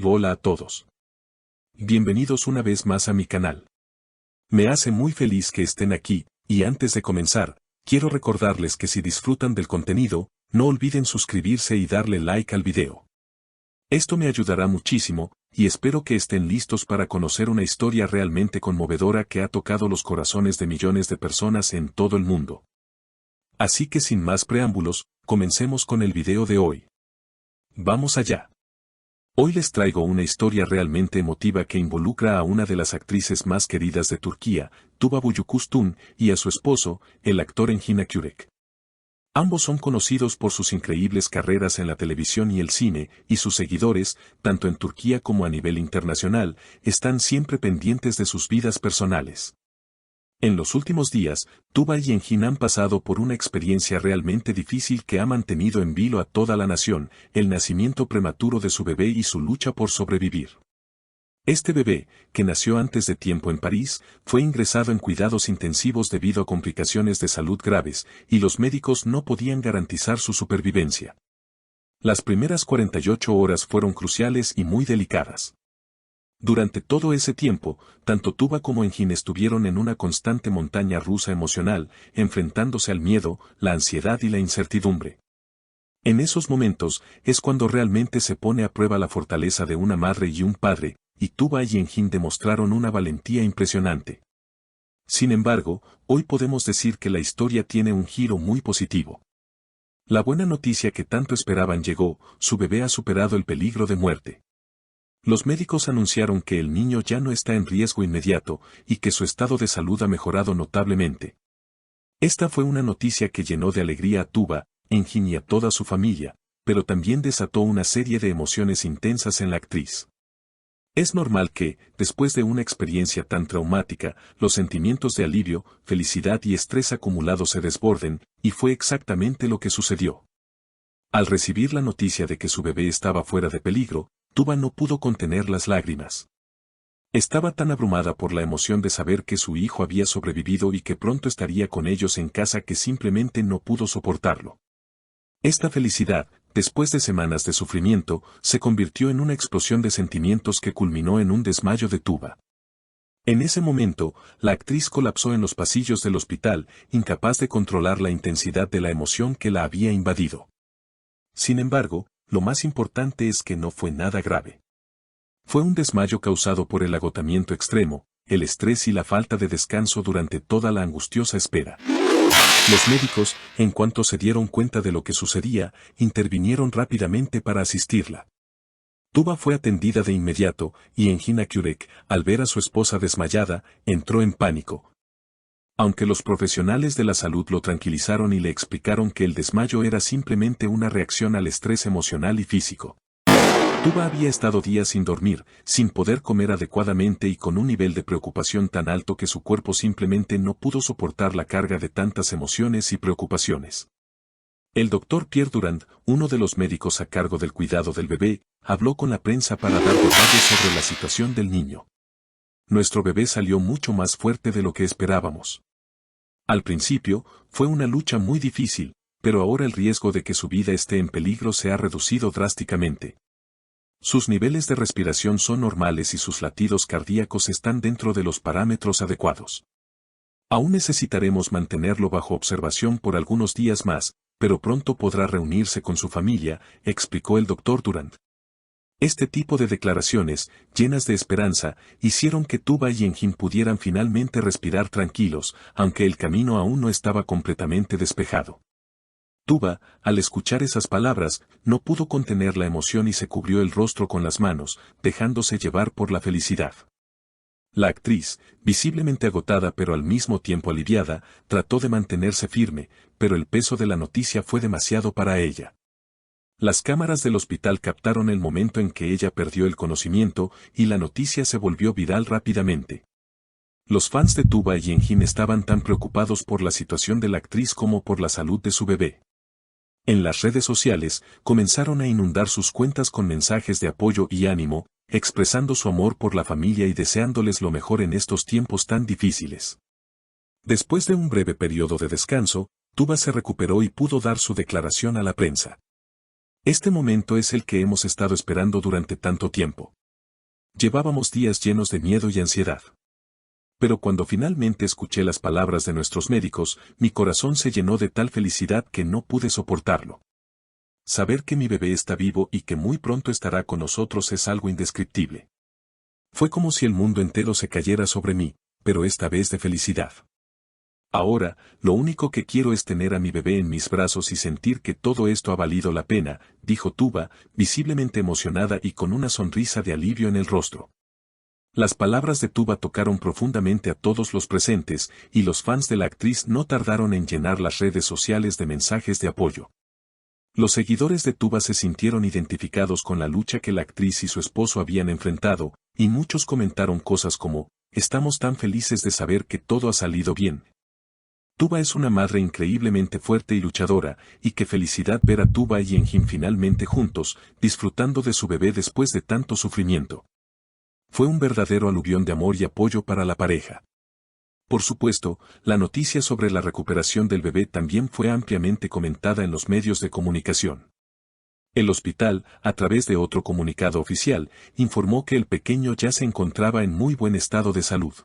Hola a todos. Bienvenidos una vez más a mi canal. Me hace muy feliz que estén aquí, y antes de comenzar, quiero recordarles que si disfrutan del contenido, no olviden suscribirse y darle like al video. Esto me ayudará muchísimo, y espero que estén listos para conocer una historia realmente conmovedora que ha tocado los corazones de millones de personas en todo el mundo. Así que sin más preámbulos, comencemos con el video de hoy. Vamos allá. Hoy les traigo una historia realmente emotiva que involucra a una de las actrices más queridas de Turquía, Tuba Büyüküstün, y a su esposo, el actor Engin Akyürek. Ambos son conocidos por sus increíbles carreras en la televisión y el cine, y sus seguidores, tanto en Turquía como a nivel internacional, están siempre pendientes de sus vidas personales. En los últimos días, Tuba y Engin han pasado por una experiencia realmente difícil que ha mantenido en vilo a toda la nación, el nacimiento prematuro de su bebé y su lucha por sobrevivir. Este bebé, que nació antes de tiempo en París, fue ingresado en cuidados intensivos debido a complicaciones de salud graves, y los médicos no podían garantizar su supervivencia. Las primeras 48 horas fueron cruciales y muy delicadas. Durante todo ese tiempo, tanto Tuba como Engin estuvieron en una constante montaña rusa emocional, enfrentándose al miedo, la ansiedad y la incertidumbre. En esos momentos es cuando realmente se pone a prueba la fortaleza de una madre y un padre, y Tuba y Engin demostraron una valentía impresionante. Sin embargo, hoy podemos decir que la historia tiene un giro muy positivo. La buena noticia que tanto esperaban llegó, su bebé ha superado el peligro de muerte. Los médicos anunciaron que el niño ya no está en riesgo inmediato y que su estado de salud ha mejorado notablemente. Esta fue una noticia que llenó de alegría a Tuba, Engin y a toda su familia, pero también desató una serie de emociones intensas en la actriz. Es normal que, después de una experiencia tan traumática, los sentimientos de alivio, felicidad y estrés acumulados se desborden, y fue exactamente lo que sucedió. Al recibir la noticia de que su bebé estaba fuera de peligro, Tuba no pudo contener las lágrimas. Estaba tan abrumada por la emoción de saber que su hijo había sobrevivido y que pronto estaría con ellos en casa que simplemente no pudo soportarlo. Esta felicidad, después de semanas de sufrimiento, se convirtió en una explosión de sentimientos que culminó en un desmayo de Tuba. En ese momento, la actriz colapsó en los pasillos del hospital, incapaz de controlar la intensidad de la emoción que la había invadido. Sin embargo, lo más importante es que no fue nada grave. Fue un desmayo causado por el agotamiento extremo, el estrés y la falta de descanso durante toda la angustiosa espera. Los médicos, en cuanto se dieron cuenta de lo que sucedía, intervinieron rápidamente para asistirla. Tuba fue atendida de inmediato, y Engin Akyürek, al ver a su esposa desmayada, entró en pánico. Aunque los profesionales de la salud lo tranquilizaron y le explicaron que el desmayo era simplemente una reacción al estrés emocional y físico. Tuba había estado días sin dormir, sin poder comer adecuadamente y con un nivel de preocupación tan alto que su cuerpo simplemente no pudo soportar la carga de tantas emociones y preocupaciones. El doctor Pierre Durand, uno de los médicos a cargo del cuidado del bebé, habló con la prensa para dar detalles sobre la situación del niño. Nuestro bebé salió mucho más fuerte de lo que esperábamos. Al principio, fue una lucha muy difícil, pero ahora el riesgo de que su vida esté en peligro se ha reducido drásticamente. Sus niveles de respiración son normales y sus latidos cardíacos están dentro de los parámetros adecuados. Aún necesitaremos mantenerlo bajo observación por algunos días más, pero pronto podrá reunirse con su familia, explicó el doctor Durand. Este tipo de declaraciones, llenas de esperanza, hicieron que Tuba y Engin pudieran finalmente respirar tranquilos, aunque el camino aún no estaba completamente despejado. Tuba, al escuchar esas palabras, no pudo contener la emoción y se cubrió el rostro con las manos, dejándose llevar por la felicidad. La actriz, visiblemente agotada pero al mismo tiempo aliviada, trató de mantenerse firme, pero el peso de la noticia fue demasiado para ella. Las cámaras del hospital captaron el momento en que ella perdió el conocimiento y la noticia se volvió viral rápidamente. Los fans de Tuba y Engin estaban tan preocupados por la situación de la actriz como por la salud de su bebé. En las redes sociales, comenzaron a inundar sus cuentas con mensajes de apoyo y ánimo, expresando su amor por la familia y deseándoles lo mejor en estos tiempos tan difíciles. Después de un breve periodo de descanso, Tuba se recuperó y pudo dar su declaración a la prensa. Este momento es el que hemos estado esperando durante tanto tiempo. Llevábamos días llenos de miedo y ansiedad. Pero cuando finalmente escuché las palabras de nuestros médicos, mi corazón se llenó de tal felicidad que no pude soportarlo. Saber que mi bebé está vivo y que muy pronto estará con nosotros es algo indescriptible. Fue como si el mundo entero se cayera sobre mí, pero esta vez de felicidad. Ahora, lo único que quiero es tener a mi bebé en mis brazos y sentir que todo esto ha valido la pena, dijo Tuba, visiblemente emocionada y con una sonrisa de alivio en el rostro. Las palabras de Tuba tocaron profundamente a todos los presentes, y los fans de la actriz no tardaron en llenar las redes sociales de mensajes de apoyo. Los seguidores de Tuba se sintieron identificados con la lucha que la actriz y su esposo habían enfrentado, y muchos comentaron cosas como, «Estamos tan felices de saber que todo ha salido bien». Tuba es una madre increíblemente fuerte y luchadora, y qué felicidad ver a Tuba y Enjin finalmente juntos, disfrutando de su bebé después de tanto sufrimiento. Fue un verdadero aluvión de amor y apoyo para la pareja. Por supuesto, la noticia sobre la recuperación del bebé también fue ampliamente comentada en los medios de comunicación. El hospital, a través de otro comunicado oficial, informó que el pequeño ya se encontraba en muy buen estado de salud.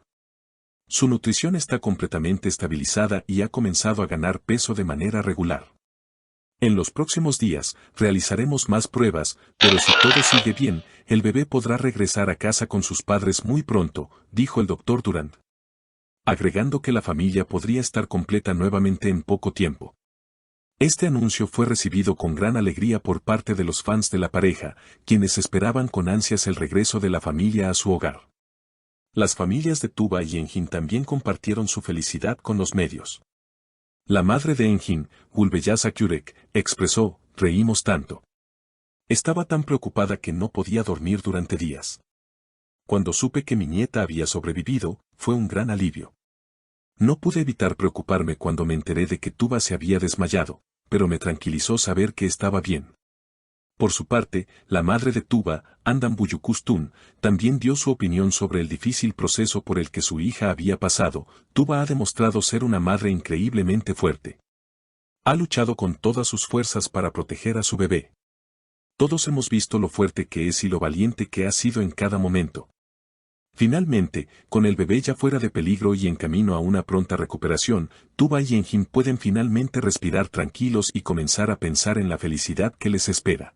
Su nutrición está completamente estabilizada y ha comenzado a ganar peso de manera regular. En los próximos días, realizaremos más pruebas, pero si todo sigue bien, el bebé podrá regresar a casa con sus padres muy pronto, dijo el Dr. Durant. Agregando que la familia podría estar completa nuevamente en poco tiempo. Este anuncio fue recibido con gran alegría por parte de los fans de la pareja, quienes esperaban con ansias el regreso de la familia a su hogar. Las familias de Tuba y Enjin también compartieron su felicidad con los medios. La madre de Enjin, Gulbeyaz Kurek, expresó, «Reímos tanto. Estaba tan preocupada que no podía dormir durante días. Cuando supe que mi nieta había sobrevivido, fue un gran alivio. No pude evitar preocuparme cuando me enteré de que Tuba se había desmayado, pero me tranquilizó saber que estaba bien». Por su parte, la madre de Tuba, Andam Buyukustun, también dio su opinión sobre el difícil proceso por el que su hija había pasado. Tuba ha demostrado ser una madre increíblemente fuerte. Ha luchado con todas sus fuerzas para proteger a su bebé. Todos hemos visto lo fuerte que es y lo valiente que ha sido en cada momento. Finalmente, con el bebé ya fuera de peligro y en camino a una pronta recuperación, Tuba y Enjin pueden finalmente respirar tranquilos y comenzar a pensar en la felicidad que les espera.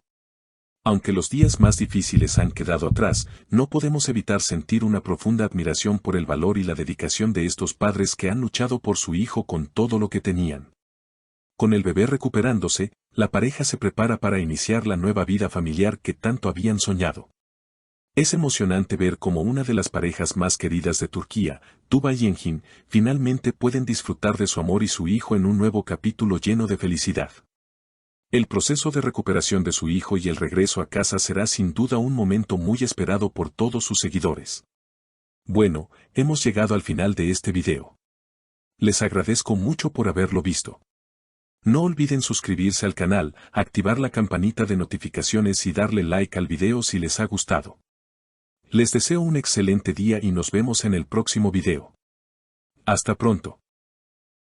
Aunque los días más difíciles han quedado atrás, no podemos evitar sentir una profunda admiración por el valor y la dedicación de estos padres que han luchado por su hijo con todo lo que tenían. Con el bebé recuperándose, la pareja se prepara para iniciar la nueva vida familiar que tanto habían soñado. Es emocionante ver cómo una de las parejas más queridas de Turquía, Tuba y Enjin, finalmente pueden disfrutar de su amor y su hijo en un nuevo capítulo lleno de felicidad. El proceso de recuperación de su hijo y el regreso a casa será sin duda un momento muy esperado por todos sus seguidores. Bueno, hemos llegado al final de este video. Les agradezco mucho por haberlo visto. No olviden suscribirse al canal, activar la campanita de notificaciones y darle like al video si les ha gustado. Les deseo un excelente día y nos vemos en el próximo video. Hasta pronto.